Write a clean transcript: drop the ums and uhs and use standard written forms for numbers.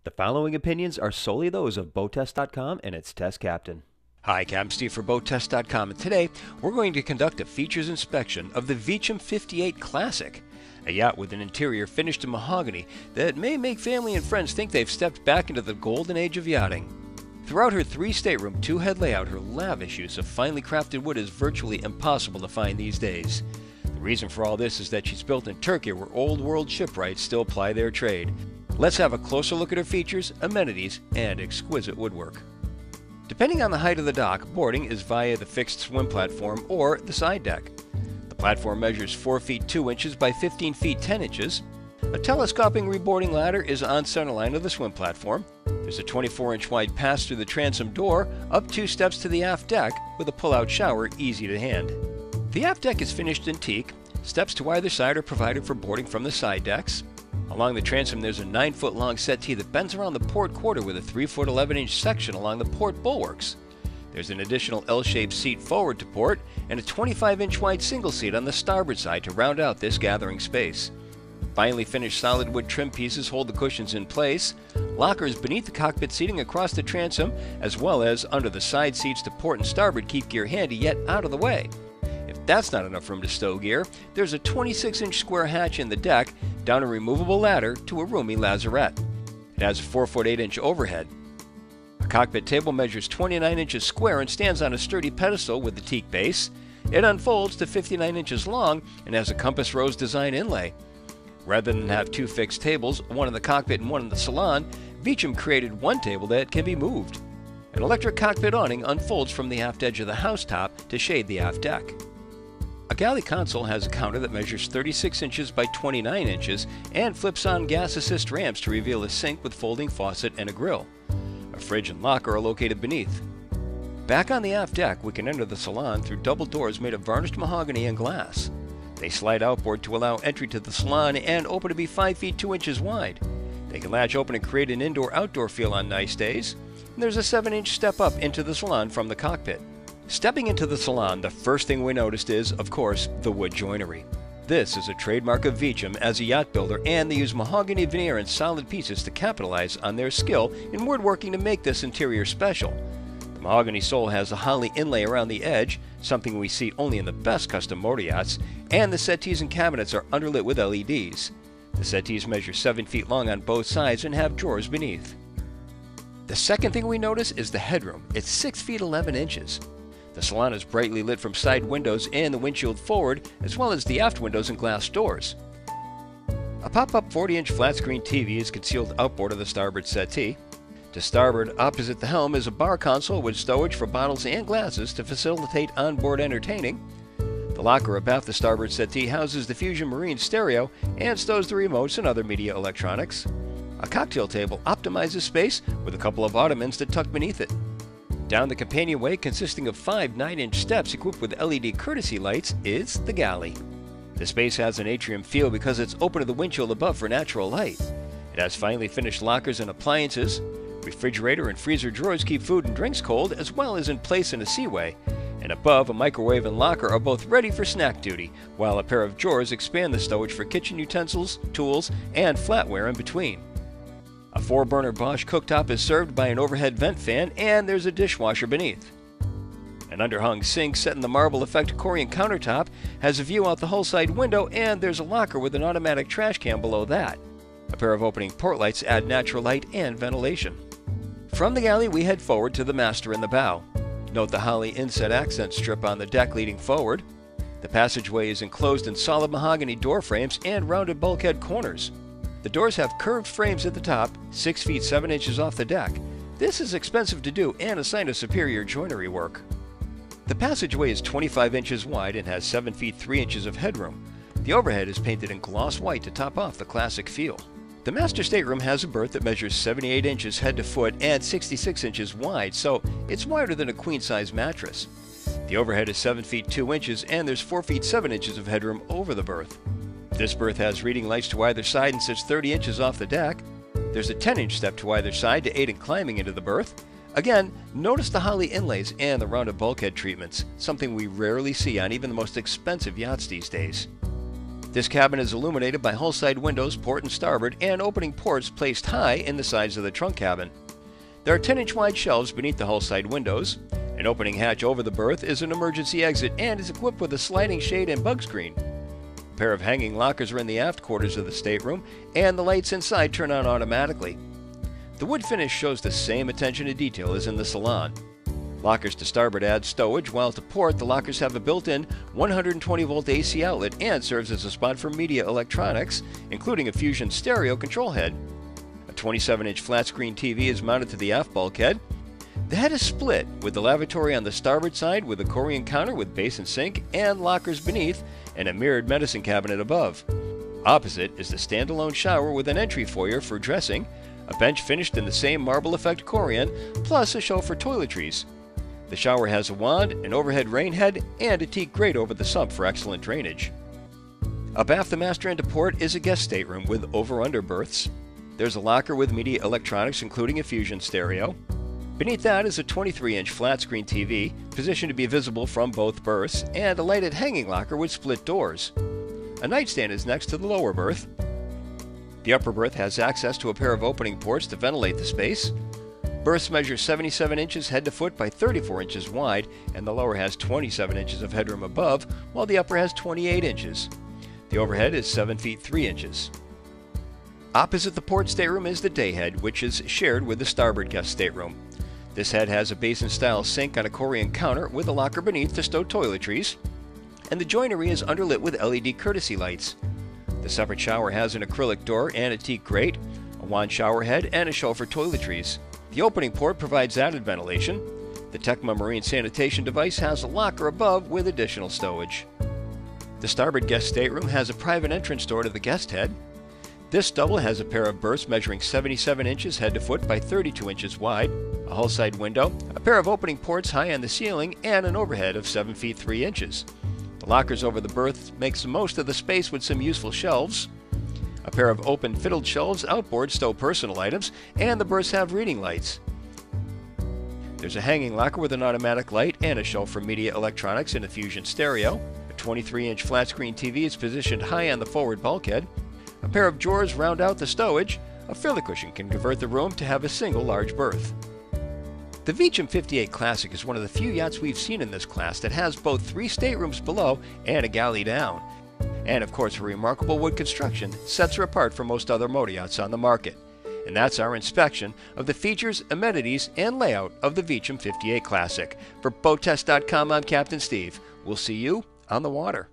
The following opinions are solely those of BoatTEST.com and its test captain. Hi, Captain Steve for BoatTEST.com, and today we're going to conduct a features inspection of the Vicem 58 Classic, a yacht with an interior finished in mahogany that may make family and friends think they've stepped back into the golden age of yachting. Throughout her 3-stateroom, 2-head layout, her lavish use of finely crafted wood is virtually impossible to find these days. The reason for all this is that she's built in Turkey, where old world shipwrights still ply their trade. Let's have a closer look at her features, amenities, and exquisite woodwork. Depending on the height of the dock, boarding is via the fixed swim platform or the side deck. The platform measures 4 feet 2 inches by 15 feet 10 inches. A telescoping reboarding ladder is on center line of the swim platform. There's a 24-inch wide pass through the transom door, up 2 steps to the aft deck with a pull-out shower easy to hand. The aft deck is finished in teak. Steps to either side are provided for boarding from the side decks. Along the transom, there's a 9-foot-long settee that bends around the port quarter with a 3-foot 11-inch section along the port bulwarks. There's an additional L-shaped seat forward to port and a 25-inch wide single seat on the starboard side to round out this gathering space. Finely finished solid wood trim pieces hold the cushions in place. Lockers beneath the cockpit seating across the transom, as well as under the side seats to port and starboard, keep gear handy yet out of the way. If that's not enough room to stow gear, there's a 26-inch square hatch in the deck, down a removable ladder to a roomy lazarette. It has a 4-foot 8-inch overhead. A cockpit table measures 29 inches square and stands on a sturdy pedestal with a teak base. It unfolds to 59 inches long and has a compass rose design inlay. Rather than have 2 fixed tables, one in the cockpit and one in the salon, Vicem created one table that can be moved. An electric cockpit awning unfolds from the aft edge of the housetop to shade the aft deck. A galley console has a counter that measures 36 inches by 29 inches and flips on gas assist ramps to reveal a sink with folding faucet and a grill. A fridge and locker are located beneath. Back on the aft deck, we can enter the salon through double doors made of varnished mahogany and glass. They slide outboard to allow entry to the salon and open to be 5 feet 2 inches wide. They can latch open and create an indoor-outdoor feel on nice days. And there's a 7-inch step up into the salon from the cockpit. Stepping into the salon, the first thing we noticed is, of course, the wood joinery. This is a trademark of Vicem as a yacht builder, and they use mahogany veneer and solid pieces to capitalize on their skill in woodworking to make this interior special. The mahogany sole has a holly inlay around the edge, something we see only in the best custom motor yachts, and the settees and cabinets are underlit with LEDs. The settees measure 7 feet long on both sides and have drawers beneath. The second thing we notice is the headroom. It's 6 feet 11 inches. The salon is brightly lit from side windows and the windshield forward, as well as the aft windows and glass doors. A pop-up 40-inch flat-screen TV is concealed outboard of the starboard settee. To starboard, opposite the helm, is a bar console with stowage for bottles and glasses to facilitate onboard entertaining. The locker abaft the starboard settee houses the Fusion Marine stereo and stows the remotes and other media electronics. A cocktail table optimizes space with a couple of ottomans that tuck beneath it. Down the companionway, consisting of 5 9-inch steps equipped with LED courtesy lights, is the Galley. The space has an atrium feel because it's open to the windshield above for natural light. It has finely finished lockers and appliances. Refrigerator and freezer drawers keep food and drinks cold, as well as in place in a seaway. And above, a microwave and locker are both ready for snack duty, while a pair of drawers expand the stowage for kitchen utensils, tools, and flatware in between. A 4-burner Bosch cooktop is served by an overhead vent fan, and there's a dishwasher beneath. An underhung sink set in the marble effect Corian countertop has a view out the hull side window, and there's a locker with an automatic trash can below that. A pair of opening port lights add natural light and ventilation. From the galley, we head forward to the master in the bow. Note the holly inset accent strip on the deck leading forward. The passageway is enclosed in solid mahogany door frames and rounded bulkhead corners. The doors have curved frames at the top, 6 feet 7 inches off the deck. This is expensive to do and a sign of superior joinery work. The passageway is 25 inches wide and has 7 feet 3 inches of headroom. The overhead is painted in gloss white to top off the classic feel. The master stateroom has a berth that measures 78 inches head to foot and 66 inches wide, so it's wider than a queen-size mattress. The overhead is 7 feet 2 inches and there's 4 feet 7 inches of headroom over the berth. This berth has reading lights to either side and sits 30 inches off the deck. There's a 10-inch step to either side to aid in climbing into the berth. Again, notice the holly inlays and the rounded bulkhead treatments, something we rarely see on even the most expensive yachts these days. This cabin is illuminated by hull-side windows, port and starboard, and opening ports placed high in the sides of the trunk cabin. There are 10-inch wide shelves beneath the hull-side windows. An opening hatch over the berth is an emergency exit and is equipped with a sliding shade and bug screen. A pair of hanging lockers are in the aft quarters of the stateroom, and the lights inside turn on automatically. The wood finish shows the same attention to detail as in the Salon. Lockers to starboard add stowage, while to port the lockers have a built-in 120-volt AC outlet and serves as a spot for media electronics, including a Fusion stereo control head. A 27-inch flat-screen TV is mounted to the aft bulkhead. The head is split, with the lavatory on the starboard side with a Korean counter with basin sink and lockers beneath and a mirrored medicine cabinet above. Opposite is the standalone shower with an entry foyer for dressing, a bench finished in the same marble effect Korean, plus a shelf for toiletries. The shower has a wand, an overhead rain head, and a teak grate over the sump for excellent drainage. Up aft the master end to port is a guest stateroom with over-under berths. There's a locker with media electronics including a Fusion stereo. Beneath that is a 23-inch flat-screen TV, positioned to be visible from both berths, and a lighted hanging locker with split doors. A nightstand is next to the lower berth. The upper berth has access to a pair of opening ports to ventilate the space. Berths measure 77 inches head to foot by 34 inches wide, and the lower has 27 inches of headroom above, while the upper has 28 inches. The overhead is 7 feet 3 inches. Opposite the port stateroom is the day head, which is shared with the starboard guest stateroom. This head has a basin-style sink on a Korean counter with a locker beneath to stow toiletries, and the joinery is underlit with LED courtesy lights. The separate shower has an acrylic door and a teak grate, a wand shower head, and a shelf for toiletries. The opening port provides added ventilation. The Tecma marine sanitation device has a locker above with additional stowage. The starboard guest stateroom has a private entrance door to the guest head. This double has a pair of berths measuring 77 inches head to foot by 32 inches wide, a hull-side window, a pair of opening ports high on the ceiling, and an overhead of 7 feet 3 inches. The lockers over the berths makes the most of the space with some useful shelves. A pair of open fiddled shelves outboard stow personal items, and the berths have reading lights. There's a hanging locker with an automatic light and a shelf for media electronics and a Fusion stereo. A 23-inch flat-screen TV is positioned high on the forward bulkhead. A pair of drawers round out the stowage. A filler cushion can convert the room to have a single large berth. The Vicem 58 Classic is one of the few yachts we've seen in this class that has both 3 staterooms below and a galley down. And of course, her remarkable wood construction sets her apart from most other motor yachts on the market. And that's our inspection of the features, amenities, and layout of the Vicem 58 Classic. For BoatTEST.com, I'm Captain Steve. We'll see you on the water.